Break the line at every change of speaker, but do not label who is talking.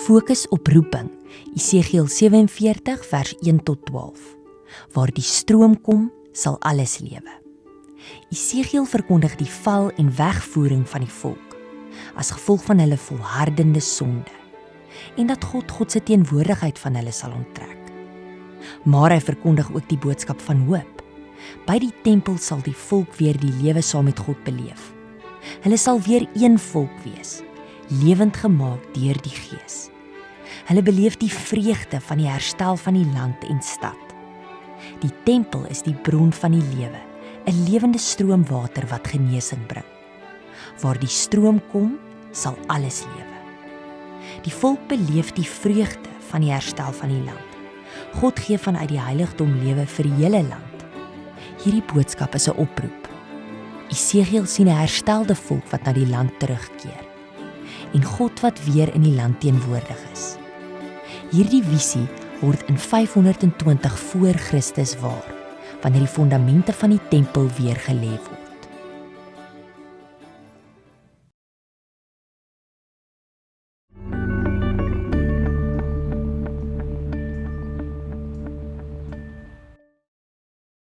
Fokus op roeping, Esegiel 47 vers 1 tot 12. Waar die stroom kom, sal alles lewe. Esegiel verkondig die val en wegvoering van die volk, as gevolg van hulle volhardende sonde, en dat God se teenwoordigheid van hulle sal onttrek. Maar hy verkondig ook die boodskap van hoop. By die tempel sal die volk weer die lewe saam met God beleef. Hulle sal weer een volk wees, lewend gemaak deur die Gees. Hulle beleef die vreugde van die herstel van die land en stad. Die tempel is die bron van die lewe, 'n lewende stroom water wat genesing bring. Waar die stroom kom, sal alles lewe. Die volk beleef die vreugde van die herstel van die land. God gee vanuit die heiligdom lewe vir die hele land. Hierdie boodskap is 'n oproep. Esegiel sien 'n herstelde volk wat na die land terugkeer, en God wat weer in die land teenwoordig is. Hierdie visie word in 520 voor Christus waar, wanneer die fondamente van die tempel weer gelê word.